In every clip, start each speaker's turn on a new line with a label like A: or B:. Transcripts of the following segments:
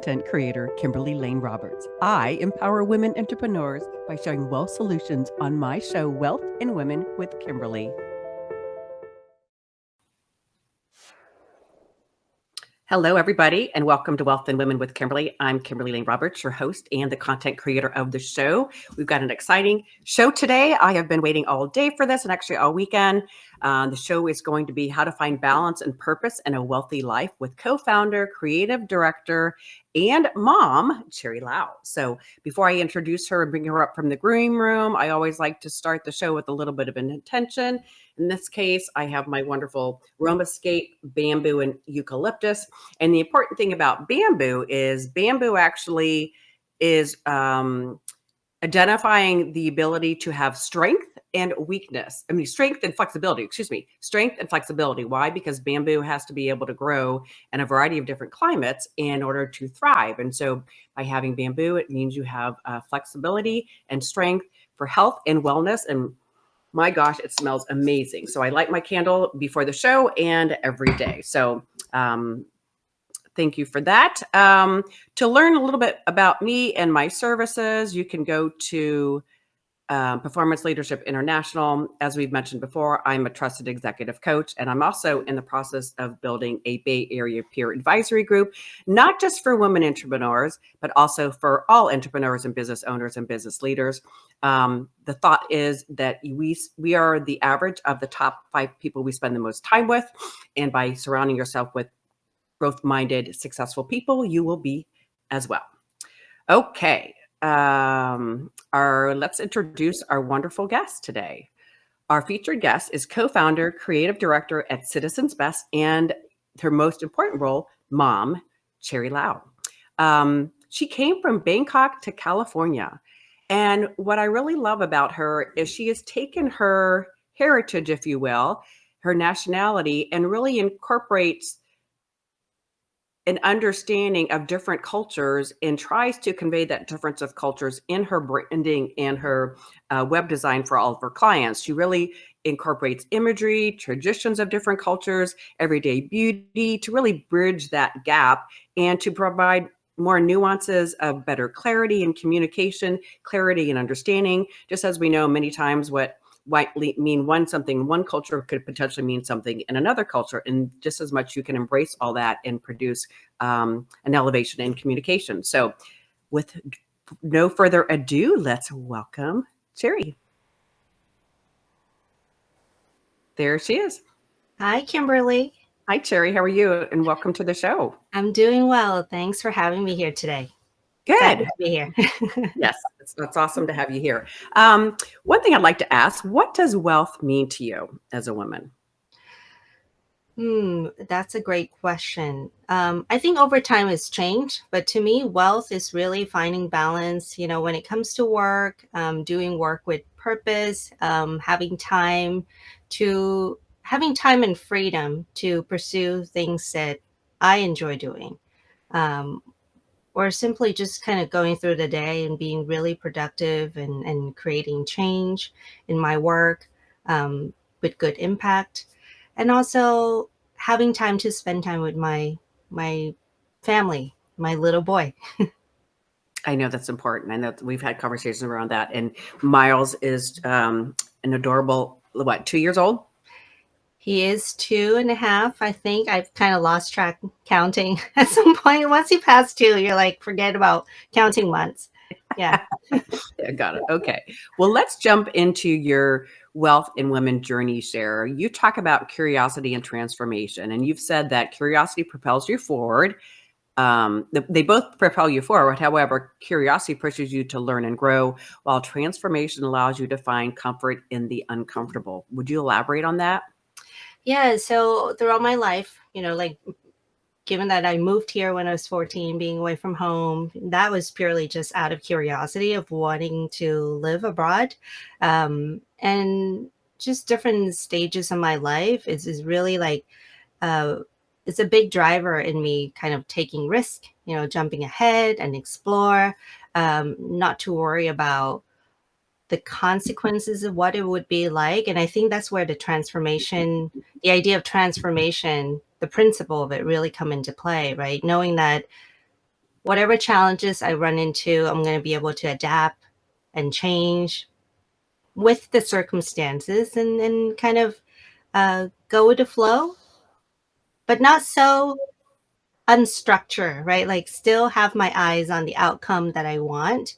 A: content creator, Kimberly Layne Roberts. I empower women entrepreneurs by sharing wealth solutions on my show, Wealth and Women with Kimberly. Hello, everybody, and welcome to Wealth and Women with Kimberly. I'm Kimberly Layne Roberts, your host and the content creator of the show. We've got an exciting show today. I have been waiting all day for this and actually all weekend. The show is going to be how to find balance and purpose in a wealthy life with co-founder, creative director, and mom, Cherry Lao. So before I introduce her and bring her up from the green room, I always like to start the show with a little bit of an intention. In this case, I have my wonderful Romascape bamboo and eucalyptus. And the important thing about bamboo actually is identifying the ability to have strength and weakness. Strength and flexibility, strength and flexibility. Why? Because bamboo has to be able to grow in a variety of different climates in order to thrive. And so by having bamboo, it means you have flexibility and strength for health and wellness. And my gosh, it smells amazing. So I light my candle before the show and every day. So thank you for that. To learn a little bit about me and my services, you can go to Performance Leadership International. As we've mentioned before, I'm a trusted executive coach, and I'm also in the process of building a Bay Area peer advisory group, not just for women entrepreneurs, but also for all entrepreneurs and business owners and business leaders. The thought is that we are the average of the top 5 people we spend the most time with, and by surrounding yourself with growth-minded, successful people, you will be as well. Okay. Let's introduce our wonderful guest today. Our featured guest is co-founder, creative director at Citizens Best, and her most important role, mom, Cherry Lao. She came from Bangkok to California. And what I really love about her is she has taken her heritage, if you will, her nationality, and really incorporates an understanding of different cultures and tries to convey that difference of cultures in her branding and her web design for all of her clients. She really incorporates imagery, traditions of different cultures, everyday beauty to really bridge that gap and to provide more nuances of better clarity and communication, clarity and understanding. Just as we know many times what mean one culture could potentially mean something in another culture, and just as much you can embrace all that and produce an elevation in communication. So with no further ado, let's welcome Cherry. There she is.
B: Hi, Kimberly.
A: Hi, Cherry. How are you? And welcome to the show.
B: I'm doing well. Thanks for having me here today.
A: Good.
B: Excited to be here.
A: Yes, it's awesome to have you here. One thing I'd like to ask, what does wealth mean to you as a woman?
B: That's a great question. I think over time it's changed, but to me, wealth is really finding balance, when it comes to work, doing work with purpose, having time and freedom to pursue things that I enjoy doing. Or simply just kind of going through the day and being really productive and creating change in my work with good impact. And also having time to spend time with my family, my little boy.
A: I know that's important. I know we've had conversations around that. And Miles is an adorable, 2 years old?
B: He is 2.5. I think I've kind of lost track counting at some point. Once he passed 2, you're like, forget about counting months. Yeah.
A: Yeah, got it. Okay. Well, let's jump into your wealth and women journey share. You talk about curiosity and transformation, and you've said that curiosity propels you forward. They both propel you forward. However, curiosity pushes you to learn and grow, while transformation allows you to find comfort in the uncomfortable. Would you elaborate on that?
B: Yeah. So throughout my life, given that I moved here when I was 14, being away from home, that was purely just out of curiosity of wanting to live abroad. And just different stages of my life is really it's a big driver in me kind of taking risk, jumping ahead and explore, not to worry about the consequences of what it would be like. And I think that's where the idea of transformation, the principle of it really come into play, right? Knowing that whatever challenges I run into, I'm going to be able to adapt and change with the circumstances, and kind of go with the flow, but not so unstructured, right? Like still have my eyes on the outcome that I want.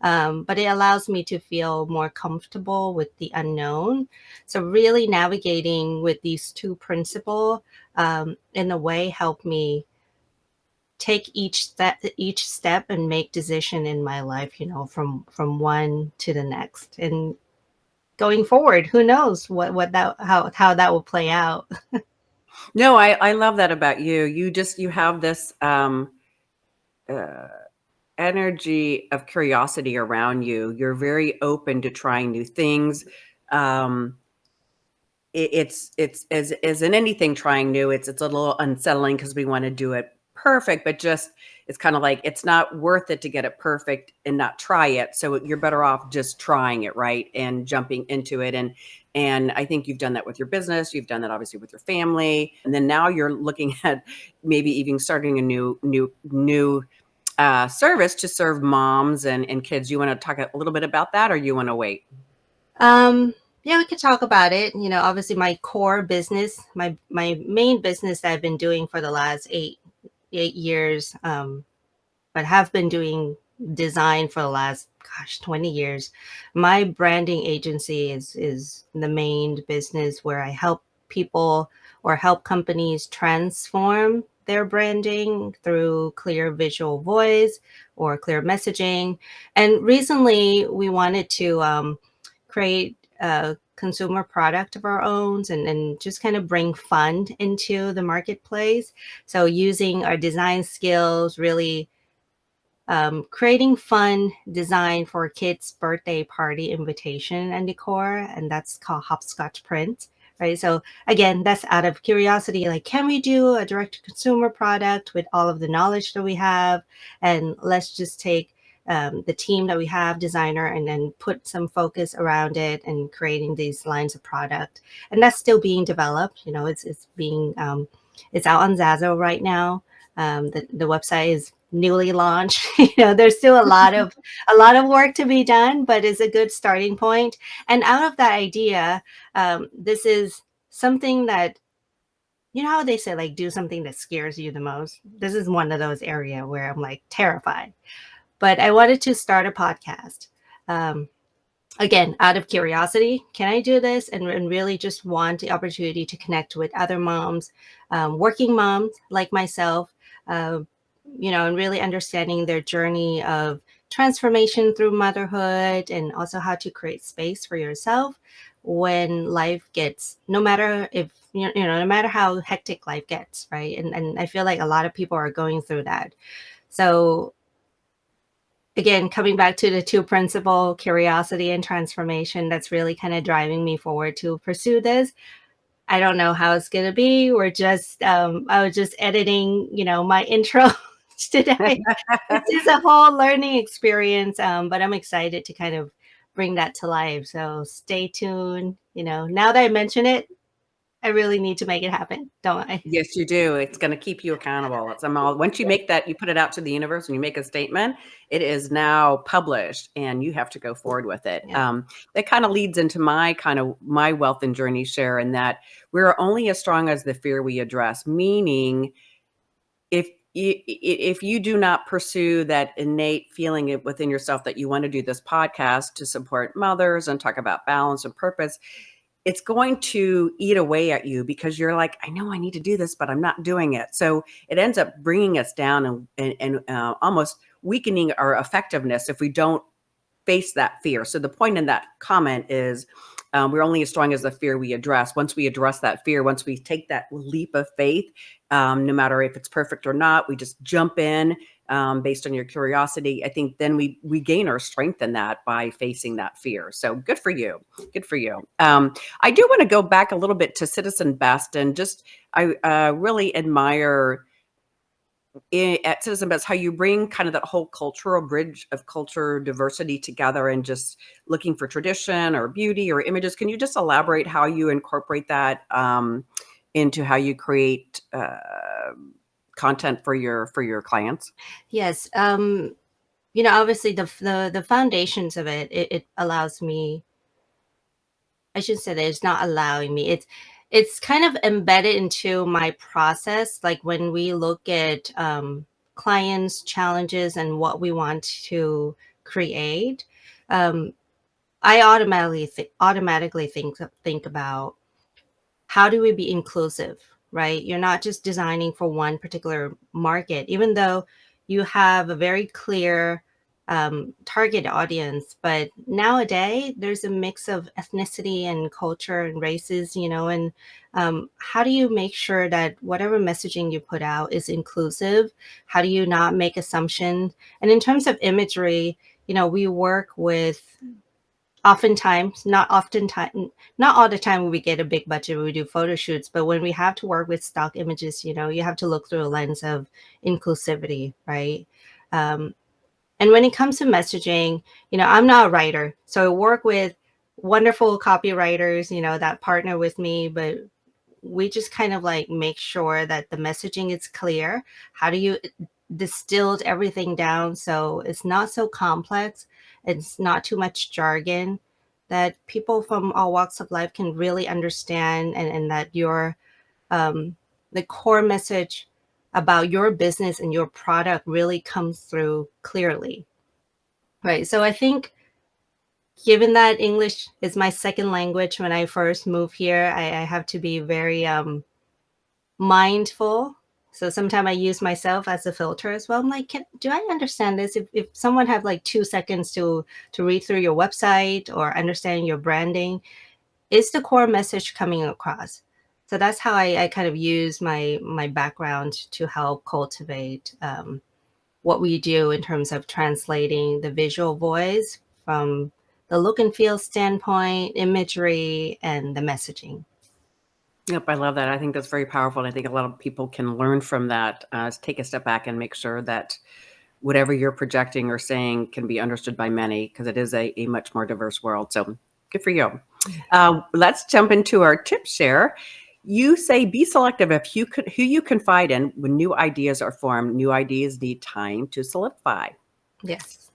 B: But it allows me to feel more comfortable with the unknown. So really navigating with these two principles in a way help me take each step and make decision in my life, from one to the next. And going forward, who knows what that how that will play out.
A: No, I love that about you. You have this uh, energy of curiosity around you. You're very open to trying new things. Um, it's as in anything trying new, it's a little unsettling because we want to do it perfect, but just it's kind of like it's not worth it to get it perfect and not try it. So you're better off just trying it, right? And jumping into it. And I think you've done that with your business. You've done that obviously with your family. And then now you're looking at maybe even starting a new service to serve moms and kids. You want to talk a little bit about that, or you want to wait?
B: Um, yeah, we could talk about it. Obviously my core business, my main business that I've been doing for the last 8 years, but have been doing design for the last, gosh, 20 years. My branding agency is the main business where I help people or help companies transform their branding through clear visual voice or clear messaging. And recently we wanted to create a consumer product of our own, and just kind of bring fun into the marketplace. So using our design skills, really creating fun design for a kid's birthday party invitation and decor, and that's called hopscotch print, right? So again, that's out of curiosity, like, can we do a direct to consumer product with all of the knowledge that we have? And let's just take the team that we have, designer, and then put some focus around it and creating these lines of product. And that's still being developed. It's being it's out on Zazzle right now. The website is newly launched. There's still a lot of work to be done, but it's a good starting point. And out of that idea, this is something that, how they say, like, do something that scares you the most. This is one of those area where I'm like terrified. But I wanted to start a podcast. Um, Again, out of curiosity, can I do this? And really just want the opportunity to connect with other moms, working moms like myself, uh, and really understanding their journey of transformation through motherhood, and also how to create space for yourself when life gets, no matter if, no matter how hectic life gets, right? And I feel like a lot of people are going through that. So again, coming back to the two principle, curiosity and transformation, that's really kind of driving me forward to pursue this. I don't know how it's going to be. I was just editing, my intro today. This is a whole learning experience, but I'm excited to kind of bring that to life. So stay tuned. Now that I mention it, I really need to make it happen, don't I?
A: Yes, you do. It's gonna keep you accountable. It's all once you
B: Yeah.
A: make that, you put it out to the universe and you make a statement, it is now published and you have to go forward with it.
B: Yeah.
A: That kind of leads into my wealth and journey share, in that we're only as strong as the fear we address, meaning if you do not pursue that innate feeling within yourself that you want to do this podcast to support mothers and talk about balance and purpose, it's going to eat away at you because you're like, I know I need to do this, but I'm not doing it. So it ends up bringing us down and almost weakening our effectiveness if we don't face that fear. So the point in that comment is we're only as strong as the fear we address. Once we address that fear, once we take that leap of faith, no matter if it's perfect or not, we just jump in based on your curiosity. I think then we gain our strength in that by facing that fear. So good for you. Good for you. I do want to go back a little bit to Citizen Best, and just I really admire at Citizen Best how you bring kind of that whole cultural bridge of culture diversity together, and just looking for tradition or beauty or images. Can you just elaborate how you incorporate that into how you create content for your clients?
B: Yes. Obviously the foundations of it allows me. I should say that it's not allowing me. It's kind of embedded into my process. Like when we look at clients, challenges, and what we want to create, um, I automatically think about how do we be inclusive, right? You're not just designing for one particular market, even though you have a very clear target audience. But nowadays, there's a mix of ethnicity and culture and races, and how do you make sure that whatever messaging you put out is inclusive? How do you not make assumptions? And in terms of imagery, we work with oftentimes, not all the time when we get a big budget, we do photo shoots, but when we have to work with stock images, you have to look through a lens of inclusivity, right? Um, and when it comes to messaging, I'm not a writer, so I work with wonderful copywriters, that partner with me, but we just kind of like make sure that the messaging is clear. How do you distilled everything down so it's not so complex, it's not too much jargon, that people from all walks of life can really understand, and that your the core message about your business and your product really comes through clearly, right? So I think, given that English is my second language, when I first moved here, I have to be very mindful. So sometimes I use myself as a filter as well. I'm like, do I understand this? If someone have like 2 seconds to read through your website or understand your branding, is the core message coming across? So that's how I kind of use my background to help cultivate what we do in terms of translating the visual voice from the look and feel standpoint, imagery, and the messaging.
A: Yep, I love that. I think that's very powerful. And I think a lot of people can learn from that. Take a step back and make sure that whatever you're projecting or saying can be understood by many, because it is a much more diverse world. So good for you. Let's jump into our tip share. You say be selective of who you confide in when new ideas are formed. New ideas need time to solidify.
B: Yes.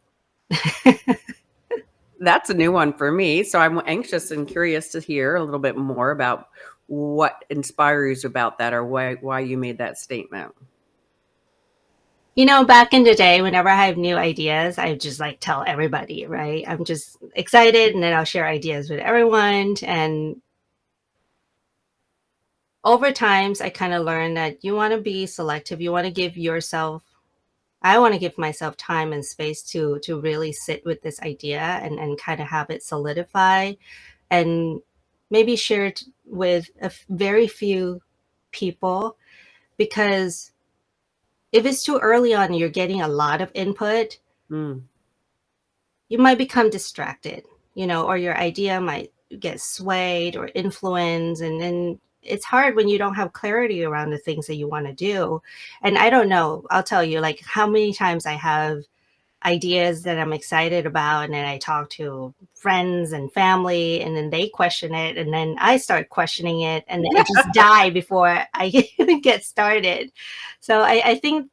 A: That's a new one for me. So I'm anxious and curious to hear a little bit more about what inspires you about that, or why you made that statement.
B: Back in the day, whenever I have new ideas, I just like tell everybody, right? I'm just excited, and then I'll share ideas with everyone. And over times, I kind of learned that you want to be selective. You want to give yourself, I want to give myself time and space to really sit with this idea, and kind of have it solidify, and maybe share it with very few people. Because if it's too early on, you're getting a lot of input,
A: Mm.
B: you might become distracted, or your idea might get swayed or influenced. And then it's hard when you don't have clarity around the things that you want to do. And I don't know, I'll tell you, like, how many times I have ideas that I'm excited about, and then I talk to friends and family, and then they question it, and then I start questioning it, and it just die before I even get started. So I think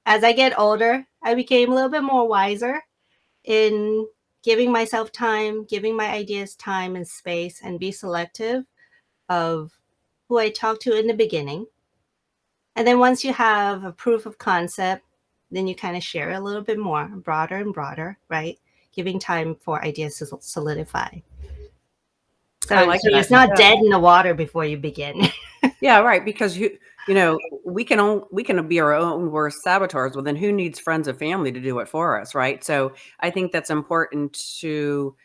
B: as I get older, I became a little bit more wiser in giving myself time, giving my ideas time and space, and be selective of who I talk to in the beginning. And then once you have a proof of concept, then you kind of share a little bit more, broader and broader, right? Giving time for ideas to solidify.
A: I
B: So,
A: like
B: so
A: that.
B: it's not
A: Yeah.
B: dead in the water before you begin.
A: Yeah, right. Because we can be our own worst saboteurs. Well, then who needs friends and family to do it for us, right? So I think that's important to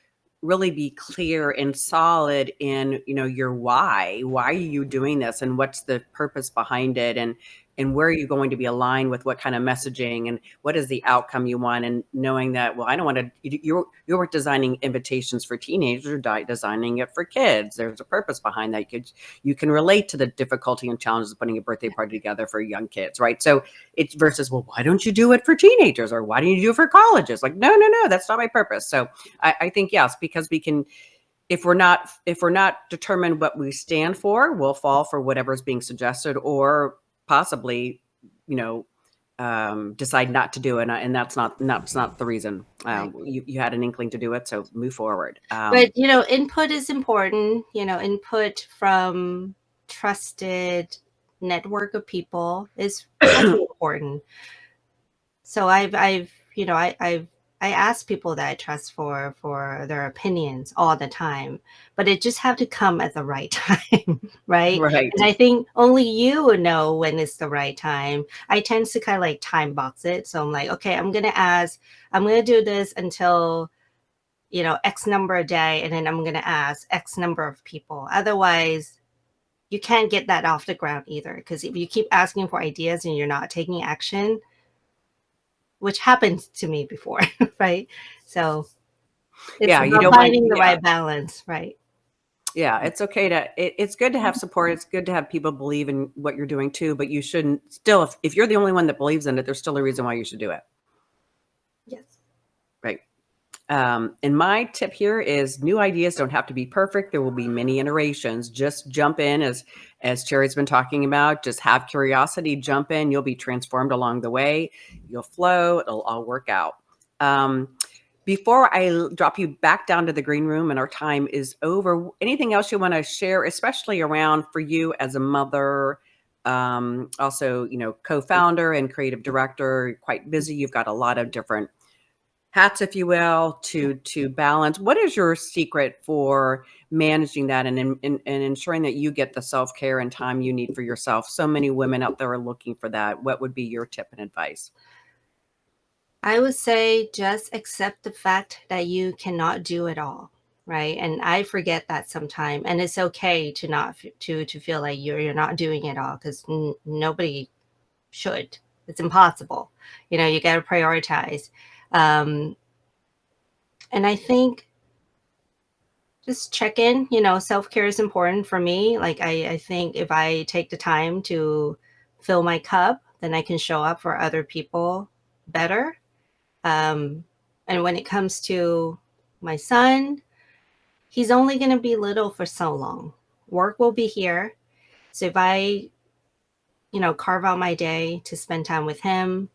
A: really be clear and solid in your why. Why are you doing this, and what's the purpose behind it, and where are you going to be aligned with what kind of messaging, and what is the outcome you want, and knowing that, well, I don't want to, you weren't designing invitations for teenagers, you're designing it for kids. There's a purpose behind that. You can relate to the difficulty and challenges of putting a birthday party together for young kids, right? So it's versus, well, why don't you do it for teenagers, or why don't you do it for colleges? Like, no, that's not my purpose. So I think, yes, because we can, if we're not determined what we stand for, we'll fall for whatever's being suggested, or possibly decide not to do it, and that's not the reason.
B: Right.
A: You had an inkling to do it, so move forward.
B: But input is important. Input from trusted network of people is also important. So I ask people that I trust for their opinions all the time, but it just have to come at the right time, right?
A: Right.
B: And I think only you would know when it's the right time. I tend to kind of like time box it. So I'm like, okay, I'm gonna do this until X number a day, and then I'm gonna ask X number of people. Otherwise, you can't get that off the ground either. Because if you keep asking for ideas and you're not taking action, which happened to me before, right? So it's
A: Yeah, you
B: about
A: don't want.
B: finding the
A: Yeah,
B: right balance, right?
A: yeah, it's okay it's good to have support. It's good to have people believe in what you're doing too, but you shouldn't still, if you're the only one that believes in it, there's still a reason why you should do it.
B: Yes.
A: Right. And my tip here is new ideas don't have to be perfect. There will be many iterations. Just jump in, as Cherry's been talking about. Just have curiosity, jump in. You'll be transformed along the way. You'll flow. It'll all work out. Before I drop you back down to the green room and our time is over, anything else you want to share, especially around for you as a mother, also, co-founder and creative director, quite busy. You've got a lot of different hats, if you will, to balance. What is your secret for managing that and ensuring that you get the self-care and time you need for yourself? So many women out there are looking for that. What would be your tip and advice?
B: I would say just accept the fact that you cannot do it all, right? And I forget that sometime, and it's okay to not to feel like you're not doing it all, because nobody should. It's impossible. You got to prioritize. Um, and I think just check in. Self-care is important for me. Like I think if I take the time to fill my cup, then I can show up for other people better. And when it comes to my son, he's only going to be little for so long. Work will be here. So if I carve out my day to spend time with him,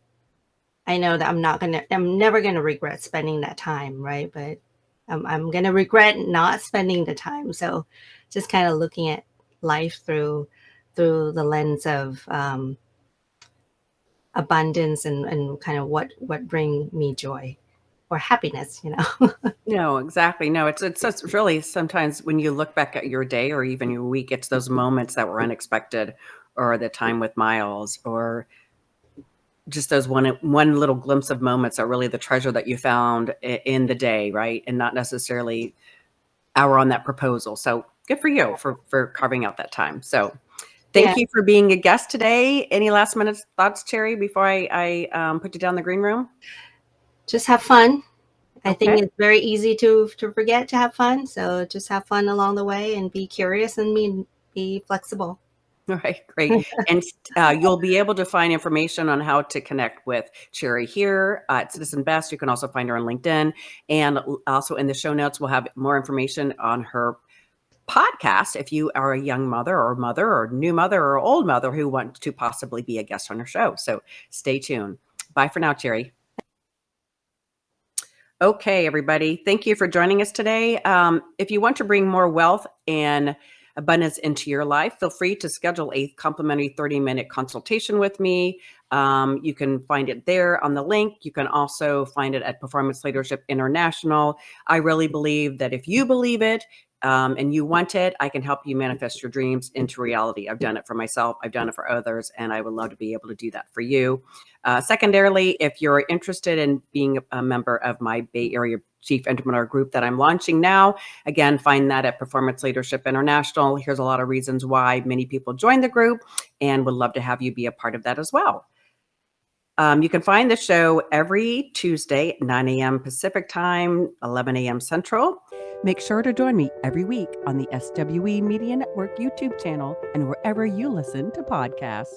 B: I know that I'm never going to regret spending that time, right? But I'm going to regret not spending the time. So just kind of looking at life through the lens of abundance, and kind of what bring me joy or happiness.
A: No, exactly. No, it's really, sometimes when you look back at your day or even your week, it's those moments that were unexpected, or the time with Miles, or just those one little glimpse of moments are really the treasure that you found in the day, right? And not necessarily hour on that proposal. So good for you for carving out that time. So
B: Yeah,
A: thank you for being a guest today. Any last minute thoughts, Cherry, before I put you down the green room?
B: just have fun. I
A: Okay.
B: think it's very easy to forget to have fun. So just have fun along the way and be curious and be flexible.
A: All right, great. And you'll be able to find information on how to connect with Cherry here at Citizen Best. You can also find her on LinkedIn. And also in the show notes, we'll have more information on her podcast if you are a young mother or new mother or old mother who want to possibly be a guest on her show. So stay tuned. Bye for now, Cherry. Okay, everybody. Thank you for joining us today. If you want to bring more wealth and abundance into your life, feel free to schedule a complimentary 30-minute consultation with me. You can find it there on the link. You can also find it at Performance Leadership International. I really believe that if you believe it, and you want it, I can help you manifest your dreams into reality. I've done it for myself. I've done it for others, and I would love to be able to do that for you. Secondarily, if you're interested in being a member of my Bay Area Chief Entrepreneur group that I'm launching now, again, find that at Performance Leadership International. Here's a lot of reasons why many people join the group, and would love to have you be a part of that as well. You can find the show every Tuesday at 9 a.m. Pacific time, 11 a.m. Central. Make sure to join me every week on the SWE Media Network YouTube channel and wherever you listen to podcasts.